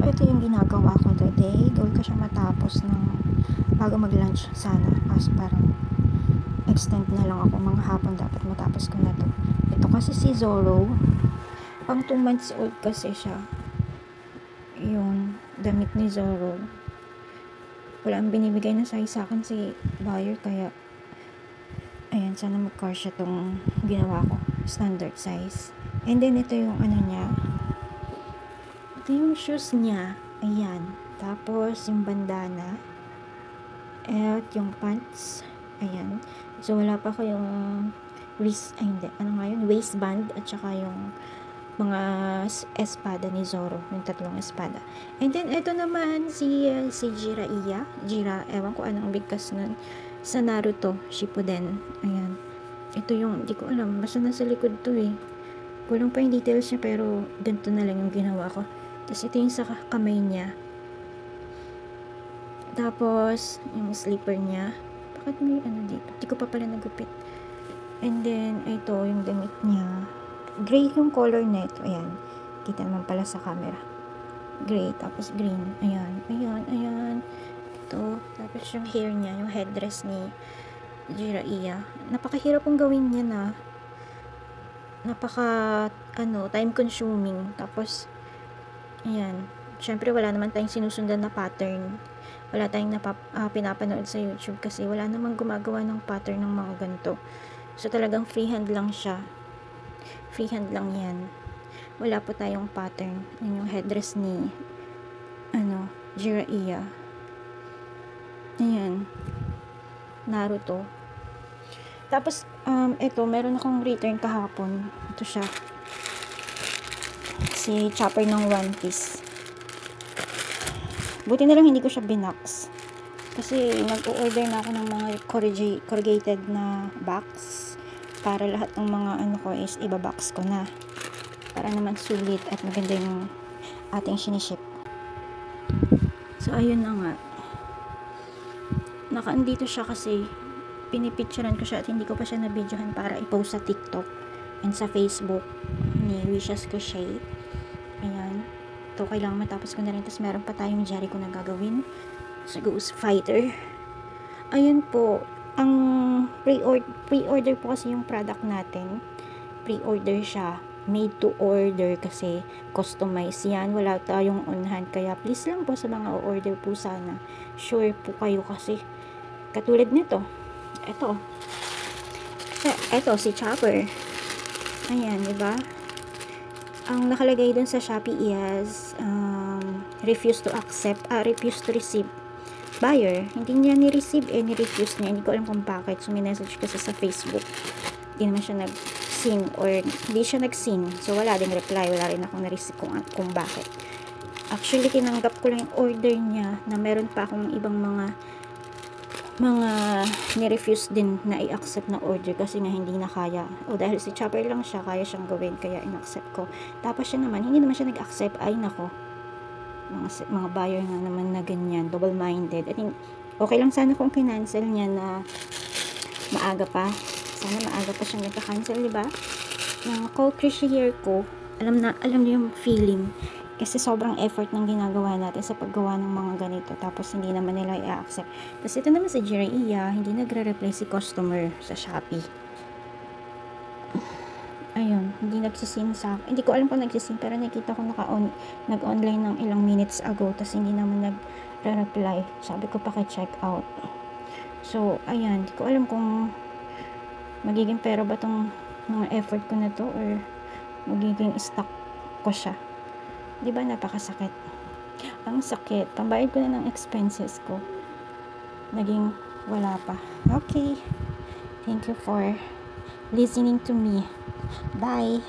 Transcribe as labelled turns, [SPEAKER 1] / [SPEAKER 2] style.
[SPEAKER 1] ito yung ginagawa ko today. Goal ko siya matapos ng bago mag-lunch sana. Kasi parang extend na lang ako, mga hapon dapat matapos ko na to. Ito kasi si Zoro. Pang 2 months old kasi siya. Yung damit ni Zoro. Wala ang binibigay na size sa akin si buyer, kaya ayan, sana mag-car tong ginawa ko. Standard size. And then ito yung ano niya. Ito yung shoes niya. Ayan. Tapos yung bandana. At yung pants. Ayan. So wala pa ko yung wrist, ay hindi. Ano nga yun? Waistband. At saka yung mga espada ni Zoro. Yung 3 espada. And then ito naman si Jiraiya. Ewan ko anong bigkas nun. Sa Naruto Shippuden. Ayan. Ito yung, hindi ko alam. Basta nasa likod to eh. Kulang pa yung details niya, pero ganito na lang yung ginawa ko. Tapos ito yung sa kamay niya. Tapos yung slipper niya. Bakit may ano dito? Hindi ko pa pala nagupit. And then ito yung damit niya. Gray yung color nito. Ayan. Kita naman pala sa camera. Gray. Tapos green. Ayan. Ayan. Ito. Tapos yung hair niya. Yung headdress ni Jiraiya. Napakahirap pong gawin niya na. Time consuming. Tapos ayan, syempre wala naman tayong sinusundan na pattern, wala tayong pinapanood sa YouTube kasi wala namang gumagawa ng pattern ng mga ganito. So talagang freehand lang siya, freehand lang yan, wala po tayong pattern. Yan yung headdress ni Jiraiya. Ayan, Naruto. Tapos ito, meron akong return kahapon. Ito siya, si Chopper ng One Piece. Buti na lang hindi ko siya binox, kasi nag-order na ako ng mga corrugated na box para lahat ng mga ko is ibabox ko na, para naman sulit at maganda yung ating siniship. So ayun na nga, nakaandito siya kasi pinipicturean ko siya at hindi ko pa siya na-videohan para i-post sa TikTok and sa Facebook ni Wishes Crochet. Ayan. Ito, kailangan matapos ko na rin. Tapos meron pa tayong Jericho na gagawin sa Ghost Fighter. Ayan po. Ang pre-order po kasi yung product natin. Pre-order siya. Made to order kasi customize yan. Wala tayong on hand. Kaya please lang po sa mga order po sana. Sure po kayo kasi katulad nito. Ito si Chopper. Ayan, diba? Ang nakalagay dun sa Shopee is refuse to receive buyer. Hindi niya ni-receive ni-refuse niya. Hindi ko alam kung bakit. So, may message kasi sa Facebook. Hindi naman siya nag-seen or hindi siya nag-seen. So, wala din reply. Wala rin akong na-receive kung bakit. Actually, tinanggap ko lang yung order niya na meron pa akong ibang mga ni-refuse din na i-accept na order kasi nga hindi na kaya. O dahil si Chopper lang siya, kaya siyang gawin, kaya in-accept ko. Tapos siya naman, hindi naman siya nag-accept. Ay nako, mga buyer nga naman na ganyan, double-minded. I think, okay lang sana kung kinancel niya na maaga pa. Sana maaga pa siyang nagka-cancel, diba? Yung co-creator ko, alam niyo yung feeling. Kasi sobrang effort ng ginagawa natin sa paggawa ng mga ganito. Tapos hindi naman nila i-accept. Tapos ito naman si Jiraiya, hindi nagre-reply si customer sa Shopee. Ayun, hindi nagsisim sa akin. Hindi ko alam kung nagsisim, pero nakita ko nag-online ng ilang minutes ago. Tapos hindi naman nagre-reply. Sabi ko paki-check out. So, ayan, hindi ko alam kung magiging pera ba tong mga effort ko na to or magiging stock ko siya. Diba napakasakit? Ang sakit. Pambayad ko na ng expenses ko. Naging wala pa. Okay. Thank you for listening to me. Bye.